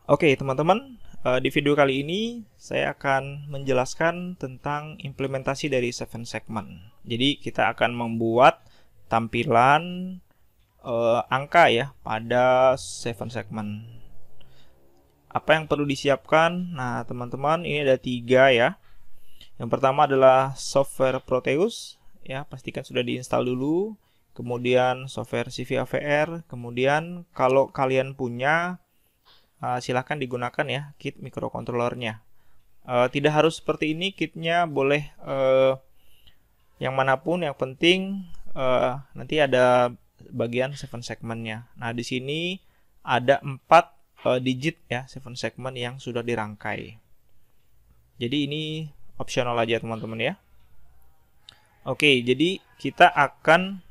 Oke, teman-teman, di video kali ini saya akan menjelaskan tentang implementasi dari Seven Segment. Jadi kita akan membuat tampilan angka ya pada Seven Segment. Apa yang perlu disiapkan? Nah, teman-teman, ini ada 3 ya. Yang pertama adalah software Proteus, ya, pastikan sudah diinstal dulu. Kemudian software CVAVR, kemudian kalau kalian punya silahkan digunakan ya kit microcontrollernya. Tidak harus seperti ini kitnya, boleh yang manapun, yang penting nanti ada bagian 7 segmentnya. Nah, di sini ada 4 digit ya 7 segment yang sudah dirangkai. Jadi ini opsional aja teman-teman ya. Oke, jadi kita akan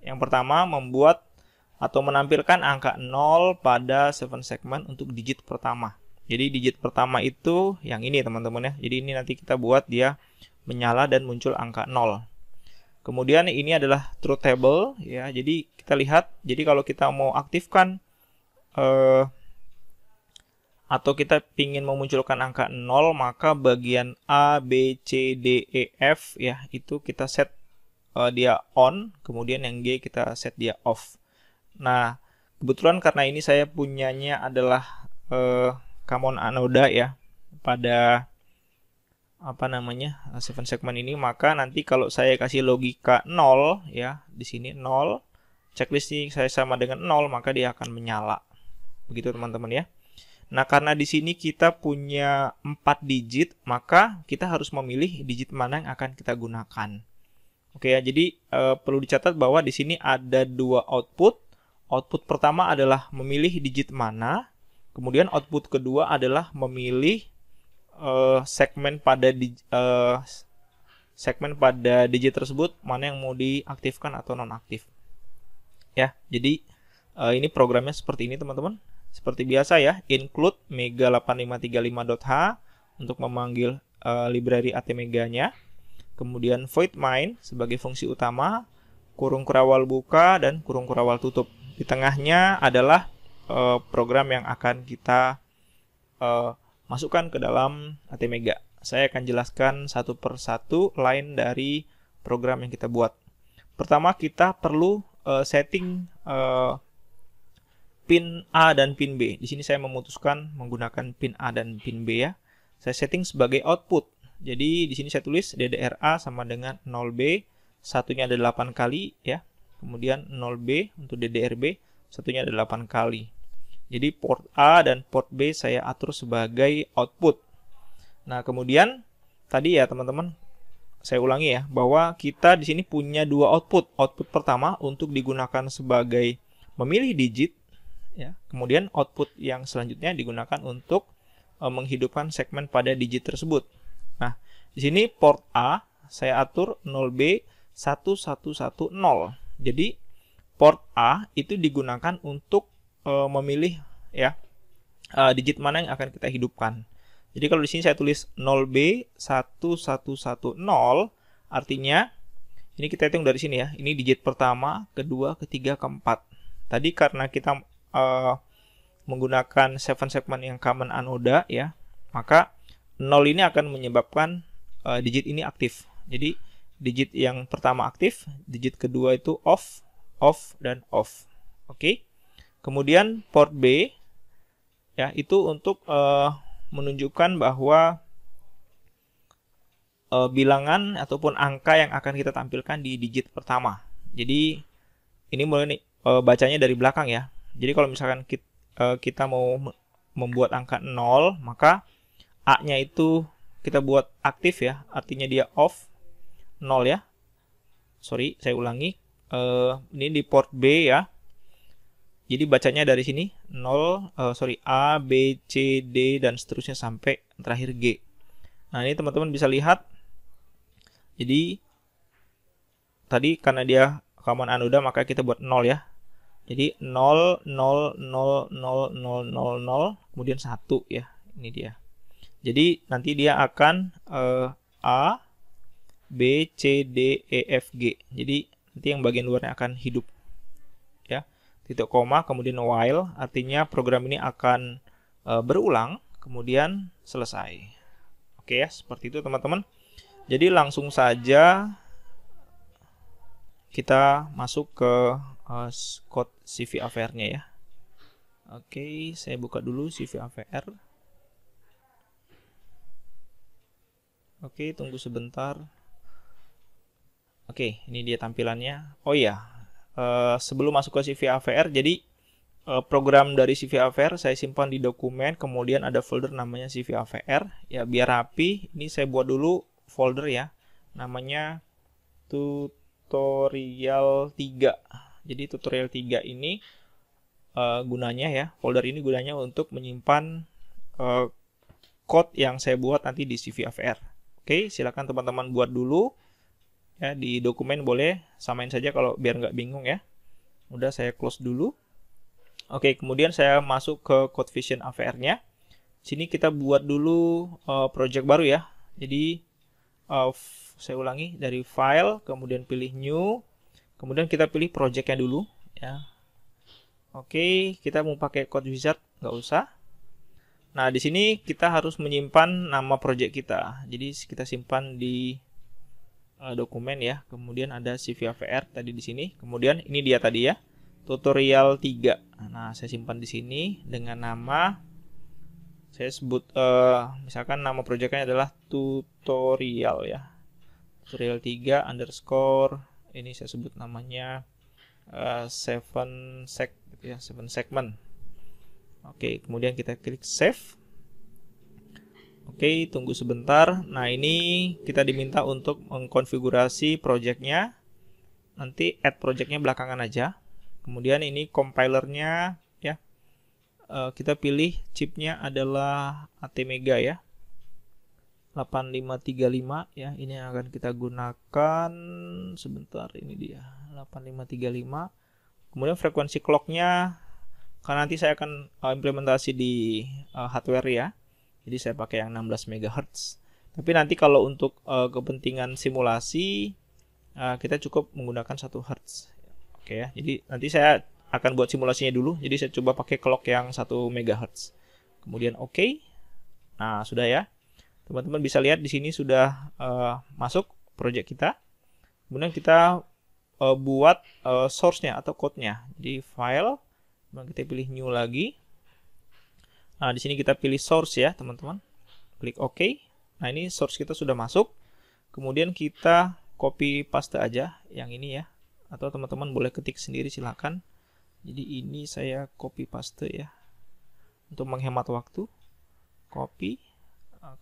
yang pertama membuat atau menampilkan angka 0 pada 7 segment untuk digit pertama. Jadi digit pertama itu yang ini teman-teman ya. Jadi ini nanti kita buat dia menyala dan muncul angka 0. Kemudian ini adalah truth table ya. Jadi kita lihat, jadi kalau kita mau aktifkan atau kita ingin memunculkan angka 0, maka bagian A, B, C, D, E, F ya, itu kita set dia on, kemudian yang G kita set dia off. Nah, kebetulan karena ini saya punyanya adalah common anoda ya pada apa namanya 7 segment ini, maka nanti kalau saya kasih logika 0 ya, di sini 0, checklist ini saya sama dengan 0, maka dia akan menyala. Begitu teman-teman ya. Nah, karena di sini kita punya 4 digit, maka kita harus memilih digit mana yang akan kita gunakan. Oke ya, jadi perlu dicatat bahwa di sini ada 2 output. Output pertama adalah memilih digit mana, kemudian output kedua adalah memilih segmen pada digit tersebut mana yang mau diaktifkan atau nonaktif. Ya, jadi ini programnya seperti ini teman-teman. Seperti biasa ya, include mega8535.h untuk memanggil library atmega-nya. Kemudian void main sebagai fungsi utama, kurung kurawal buka dan kurung kurawal tutup. Di tengahnya adalah program yang akan kita masukkan ke dalam atmega. Saya akan jelaskan satu persatu line dari program yang kita buat. Pertama kita perlu setting pin A dan pin B. Di sini saya memutuskan menggunakan pin A dan pin B ya. Saya setting sebagai output. Jadi di sini saya tulis DDR-A sama dengan 0B, satunya ada 8 kali ya. Kemudian 0B untuk DDR-B, satunya ada 8 kali. Jadi port A dan port B saya atur sebagai output. Nah, kemudian tadi ya teman-teman, saya ulangi ya, bahwa kita di sini punya 2 output. Output pertama untuk digunakan sebagai memilih digit ya. Kemudian output yang selanjutnya digunakan untuk menghidupkan segmen pada digit tersebut. Nah, di sini port A saya atur 0B 1110. Jadi port A itu digunakan untuk memilih ya digit mana yang akan kita hidupkan. Jadi kalau di sini saya tulis 0B 1110, artinya ini kita hitung dari sini ya. Ini digit pertama, kedua, ketiga, keempat. Tadi karena kita menggunakan 7 segment yang common anoda ya, maka 0 ini akan menyebabkan digit ini aktif. Jadi digit yang pertama aktif, digit kedua itu off, off, dan off. Oke. Kemudian port B ya, itu untuk menunjukkan bahwa bilangan ataupun angka yang akan kita tampilkan di digit pertama. Jadi ini mulai bacanya dari belakang ya. Jadi kalau misalkan kita mau membuat angka 0, maka A-nya itu kita buat aktif ya, artinya dia off 0 ya. Sorry, saya ulangi. Ini di port B ya. Jadi bacanya dari sini 0, A, B, C, D dan seterusnya sampai terakhir G. Nah, ini teman-teman bisa lihat. Jadi tadi karena dia common anoda maka kita buat 0 ya. Jadi 0, 0, 0, 0, 0, 0, 0, kemudian 1 ya. Ini dia. Jadi nanti dia akan A, B, C, D, E, F, G. Jadi nanti yang bagian luarnya akan hidup. Ya. Titik koma, kemudian while, artinya program ini akan berulang, kemudian selesai. Oke ya, seperti itu teman-teman. Jadi langsung saja kita masuk ke code CV AVR-nya ya. Oke, saya buka dulu CV AVR. Oke, tunggu sebentar. Oke, ini dia tampilannya. Oh iya, sebelum masuk ke CV AVR, jadi program dari CV AVR saya simpan di dokumen, kemudian ada folder namanya CV AVR. Ya, biar rapi, ini saya buat dulu folder ya, namanya tutorial 3. Jadi tutorial 3 ini gunanya ya, folder ini gunanya untuk menyimpan code yang saya buat nanti di CV AVR. Oke, silakan teman-teman buat dulu ya, di dokumen boleh samain saja kalau biar nggak bingung ya. Udah, saya close dulu. Oke, kemudian saya masuk ke CodeVision AVR-nya. Sini kita buat dulu project baru ya. Jadi saya ulangi, dari file, kemudian pilih new, kemudian kita pilih project-nya dulu ya. Oke, kita mau pakai code wizard, nggak usah. Nah, di sini kita harus menyimpan nama project kita. Jadi kita simpan di dokumen ya. Kemudian ada CV AVR tadi di sini. Kemudian ini dia tadi ya, tutorial 3. Nah, saya simpan di sini dengan nama, saya sebut misalkan nama projectnya adalah tutorial ya. Tutorial 3 underscore, ini saya sebut namanya 7 segment. Oke, kemudian kita klik save. Oke, tunggu sebentar. Nah, ini kita diminta untuk mengkonfigurasi projectnya. Nanti add projectnya belakangan aja. Kemudian ini compilernya ya, kita pilih chipnya adalah ATmega ya, 8535 ya. Ini yang akan kita gunakan. Sebentar, ini dia 8535. Kemudian frekuensi clocknya, karena nanti saya akan implementasi di hardware ya, jadi saya pakai yang 16 MHz. Tapi nanti kalau untuk kepentingan simulasi kita cukup menggunakan 1 Hz. Oke ya, jadi nanti saya akan buat simulasinya dulu. Jadi saya coba pakai clock yang 1 MHz. Kemudian oke. Nah, sudah ya. Teman-teman bisa lihat di sini sudah masuk project kita. Kemudian kita buat source-nya atau code-nya. Jadi file, kemudian kita pilih new lagi. Nah, di sini kita pilih source ya, teman-teman. Klik OK. Nah, ini source kita sudah masuk. Kemudian kita copy paste aja yang ini ya. Atau teman-teman boleh ketik sendiri, silakan. Jadi ini saya copy paste ya. Untuk menghemat waktu. Copy.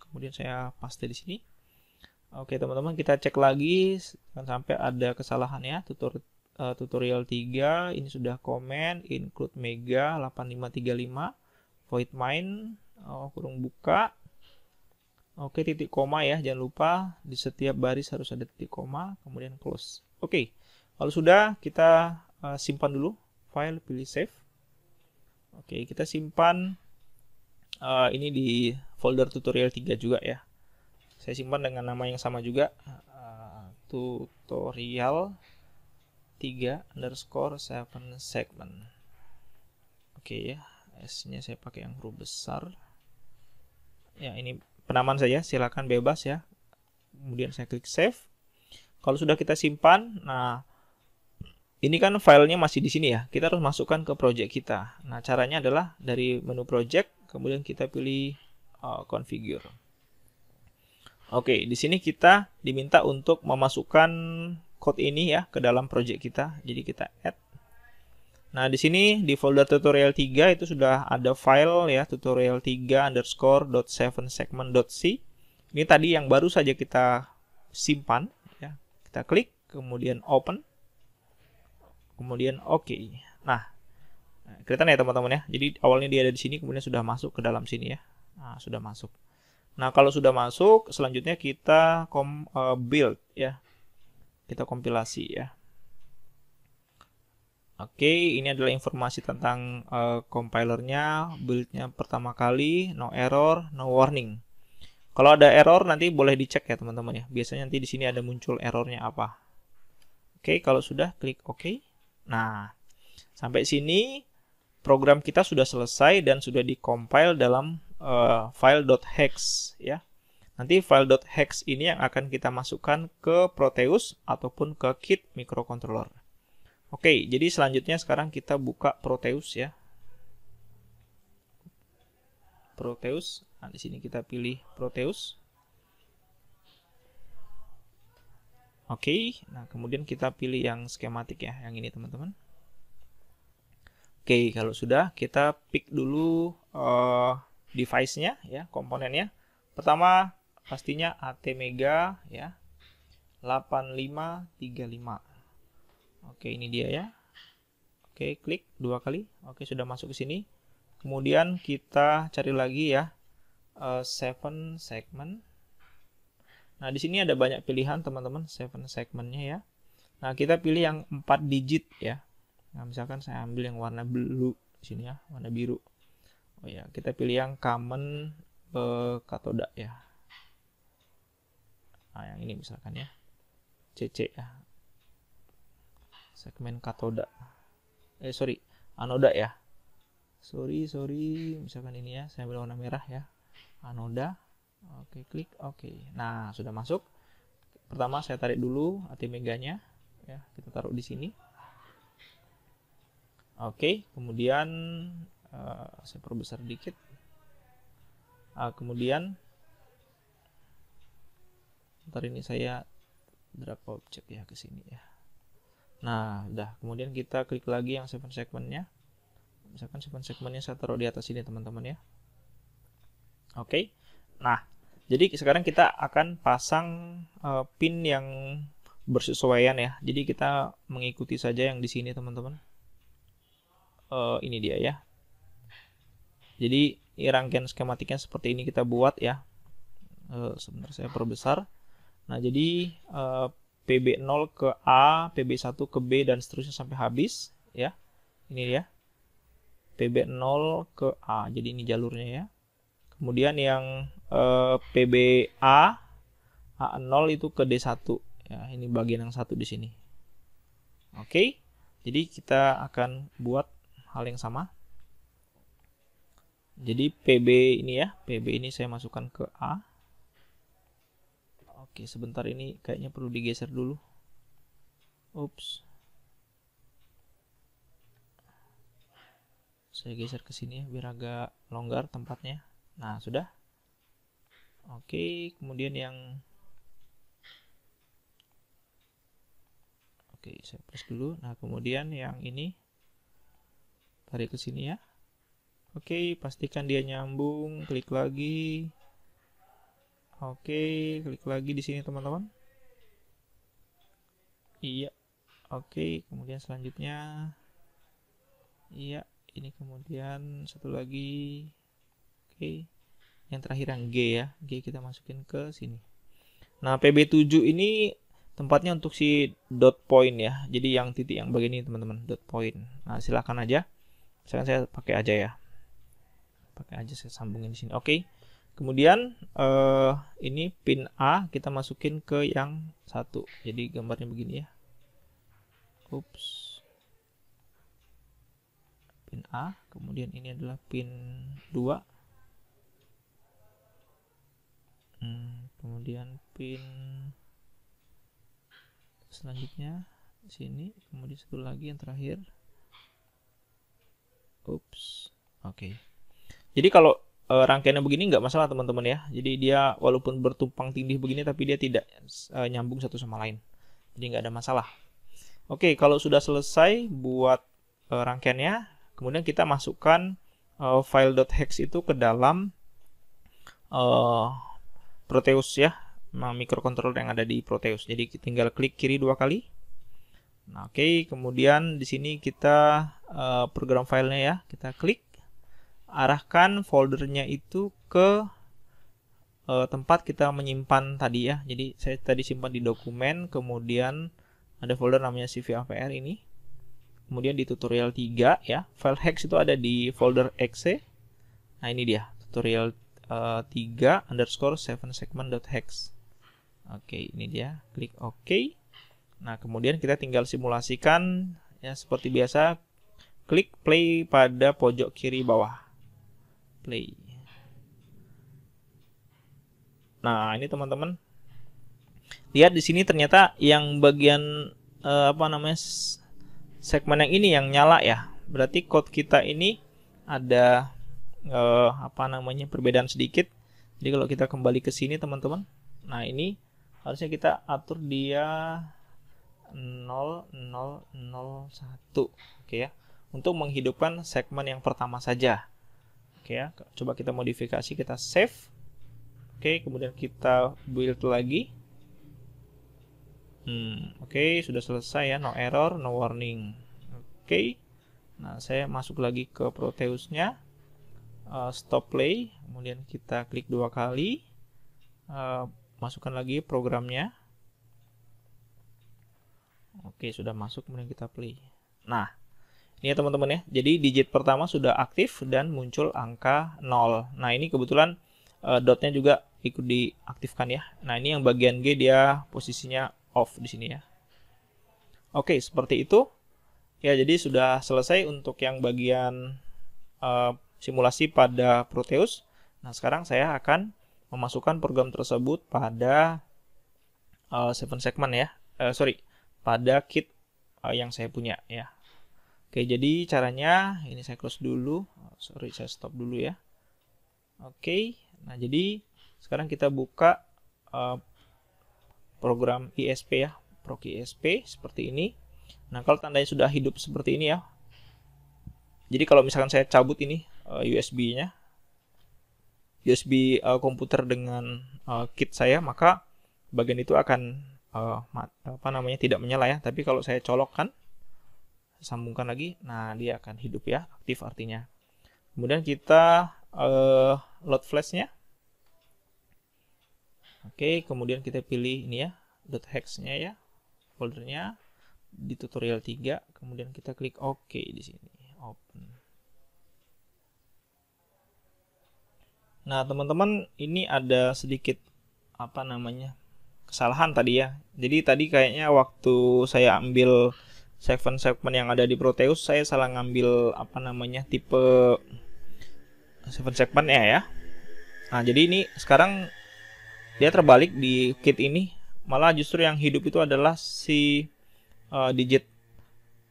Kemudian saya paste di sini. Oke, teman-teman, kita cek lagi jangan sampai ada kesalahan ya. Tutorial 3 ini sudah komen include mega 8535 void main kurung buka. Oke, titik koma ya, jangan lupa di setiap baris harus ada titik koma, kemudian close. Oke, kalau sudah kita simpan dulu file, pilih save. Oke, kita simpan ini di folder tutorial 3 juga ya. Saya simpan dengan nama yang sama juga, tutorial 3 underscore 7 segment. Oke ya, S-nya saya pakai yang huruf besar. Ya, ini penamaan saja, silakan bebas ya. Kemudian saya klik save. Kalau sudah kita simpan, nah ini kan filenya masih di sini ya. Kita harus masukkan ke project kita. Nah, caranya adalah dari menu project, kemudian kita pilih configure. Oke, di sini kita diminta untuk memasukkan code ini ya ke dalam project kita. Jadi kita add. Nah, di sini di folder tutorial 3 itu sudah ada file ya, tutorial 3 underscore .7 segment.c. Ini tadi yang baru saja kita simpan ya. Kita klik, kemudian open. Kemudian oke. Nah, kelihatan ya teman-teman ya. Jadi awalnya dia ada di sini, kemudian sudah masuk ke dalam sini ya. Nah, sudah masuk. Nah, kalau sudah masuk, selanjutnya kita build ya. Kita kompilasi ya. Oke, ini adalah informasi tentang compilernya, build-nya pertama kali, no error, no warning. Kalau ada error nanti boleh dicek ya teman-teman ya. Biasanya nanti di sini ada muncul errornya apa. Oke, kalau sudah klik OK. Nah, sampai sini program kita sudah selesai dan sudah dikompil dalam file.hex ya. Nanti file.hex ini yang akan kita masukkan ke Proteus ataupun ke kit microcontroller. Oke, jadi selanjutnya sekarang kita buka Proteus ya. Proteus. Nah, di sini kita pilih Proteus. Oke, nah kemudian kita pilih yang skematik ya, yang ini teman-teman. Oke, kalau sudah kita pick dulu device-nya ya, komponennya. Pertama pastinya ATmega ya, 8535. Oke, ini dia ya. Oke, klik 2 kali. Oke, sudah masuk ke sini. Kemudian kita cari lagi ya, 7 segment. Nah, di sini ada banyak pilihan teman-teman, 7 segmentnya ya. Nah, kita pilih yang 4 digit ya. Nah, misalkan saya ambil yang warna blue di sini ya, warna biru. Oh ya, kita pilih yang common katoda ya. Nah, yang ini misalkan ya, CC ya. Segmen katoda. Anoda ya. Sorry, misalkan ini ya, saya ambil warna merah ya. Anoda. Oke, klik oke. Nah, sudah masuk. Pertama saya tarik dulu ATmega-nya ya, kita taruh di sini. Oke, kemudian saya perbesar dikit. Kemudian ntar ini saya drag objek ya ke sini ya. Nah, udah. Kemudian kita klik lagi yang 7 segmentnya. Misalkan 7 segmentnya saya taruh di atas sini teman-teman ya. Oke. Nah, jadi sekarang kita akan pasang pin yang bersesuaian ya. Jadi kita mengikuti saja yang di sini teman-teman. Ini dia ya. Jadi rangkaian skematiknya seperti ini kita buat ya. Sebentar saya perbesar. Nah, jadi PB0 ke A, PB1 ke B dan seterusnya sampai habis ya. Ini dia. PB0 ke A. Jadi ini jalurnya ya. Kemudian yang PBA A0 itu ke D1 ya. Ini bagian yang satu di sini. Oke. Jadi kita akan buat hal yang sama. Jadi PB ini ya, PB ini saya masukkan ke A. Oke, sebentar ini kayaknya perlu digeser dulu. Ups. Saya geser ke sini ya, biar agak longgar tempatnya. Nah, sudah. Oke, kemudian yang Oke, saya press dulu. Nah, kemudian yang ini tarik ke sini ya. Oke, pastikan dia nyambung, klik lagi. Oke, klik lagi di sini teman-teman. Iya. Oke, kemudian selanjutnya iya, ini kemudian satu lagi. Oke. Yang terakhir yang G ya. G kita masukin ke sini. Nah, PB7 ini tempatnya untuk si dot point ya. Jadi yang titik yang bagian ini teman-teman, dot point. Nah, silakan aja. Misalkan saya pakai aja ya. Pakai aja, saya sambungin di sini. Oke. Kemudian ini pin A kita masukin ke yang satu. Jadi gambarnya begini ya. Ups. Pin A. Kemudian ini adalah pin 2. Kemudian pin selanjutnya sini. Kemudian satu lagi yang terakhir. Ups. Oke. Jadi kalau rangkaiannya begini nggak masalah teman-teman ya. Jadi dia walaupun bertumpang tindih begini tapi dia tidak nyambung satu sama lain. Jadi nggak ada masalah. Oke, kalau sudah selesai buat rangkaiannya, kemudian kita masukkan file.hex itu ke dalam Proteus ya, microcontroller yang ada di Proteus. Jadi tinggal klik kiri 2 kali. Nah, oke, kemudian di sini kita program filenya ya, kita klik. Arahkan foldernya itu ke tempat kita menyimpan tadi ya. Jadi saya tadi simpan di dokumen, kemudian ada folder namanya CVAPR ini. Kemudian di tutorial 3 ya, file hex itu ada di folder exe. Nah, ini dia, tutorial 3 underscore 7 segment.hex. Oke, ini dia, klik OK. Nah, kemudian kita tinggal simulasikan ya seperti biasa. klik play pada pojok kiri bawah. Play. Nah, ini teman-teman. Lihat di sini ternyata yang bagian segmen yang ini yang nyala ya. Berarti code kita ini ada perbedaan sedikit. Jadi kalau kita kembali ke sini teman-teman. Nah, ini harusnya kita atur dia 0001. Oke ya. Untuk menghidupkan segmen yang pertama saja. Oke ya. Coba kita modifikasi, kita save. Oke, kemudian kita build lagi. Oke, sudah selesai ya, no error, no warning. Oke, nah saya masuk lagi ke Proteus-nya, stop play, kemudian kita klik 2 kali, masukkan lagi programnya. Oke, sudah masuk, kemudian kita play. Nah, ini ya teman-teman ya, jadi digit pertama sudah aktif dan muncul angka 0. Nah, ini kebetulan dotnya juga ikut diaktifkan ya. Nah, ini yang bagian G dia posisinya off di sini ya. Oke, seperti itu. Ya, jadi sudah selesai untuk yang bagian simulasi pada Proteus. Nah, sekarang saya akan memasukkan program tersebut pada 7 segment ya. Pada kit yang saya punya ya. Oke, jadi caranya ini saya close dulu. Saya stop dulu ya. Oke, nah jadi sekarang kita buka program ISP ya, Proc ISP seperti ini. Nah, kalau tandanya sudah hidup seperti ini ya. Jadi kalau misalkan saya cabut ini USB-nya, USB komputer dengan kit saya, maka bagian itu akan tidak menyala ya. Tapi kalau saya colokkan, sambungkan lagi, nah dia akan hidup ya, aktif artinya. Kemudian kita load flash-nya. Oke, kemudian kita pilih ini ya, .hex-nya ya, foldernya di tutorial 3, kemudian kita klik OK di sini, open. Nah, teman-teman, ini ada sedikit kesalahan tadi ya. Jadi tadi kayaknya waktu saya ambil segmen yang ada di Proteus, saya salah ngambil tipe 7 segmennya ya. Nah, jadi ini sekarang dia terbalik di kit ini, malah justru yang hidup itu adalah si digit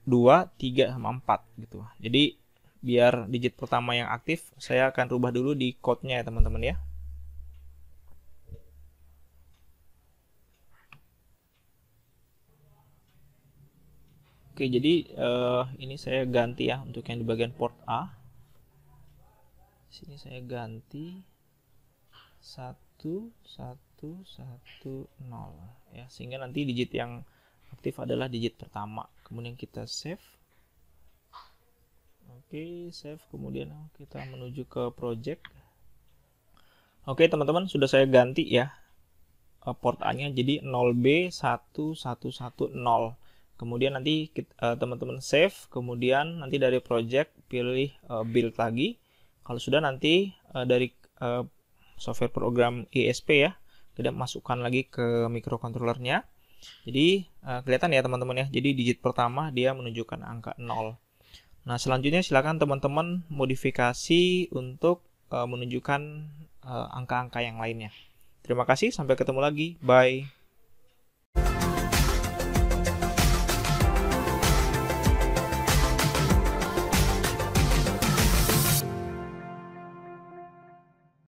2, 3, sama 4 gitu. Jadi biar digit pertama yang aktif, saya akan rubah dulu di code-nya ya teman-teman ya. Oke, jadi ini saya ganti ya untuk yang di bagian port A. Sini saya ganti 1110 ya, sehingga nanti digit yang aktif adalah digit pertama. Kemudian kita save. Oke, save, kemudian kita menuju ke project. Oke, teman-teman, sudah saya ganti ya port A-nya jadi 0B1110. Kemudian nanti teman-teman save, kemudian nanti dari project pilih build lagi. Kalau sudah nanti dari software program ISP ya, kita masukkan lagi ke microcontrollernya. Jadi kelihatan ya teman-teman ya, jadi digit pertama dia menunjukkan angka 0. Nah, selanjutnya silakan teman-teman modifikasi untuk menunjukkan angka-angka yang lainnya. Terima kasih, sampai ketemu lagi, bye.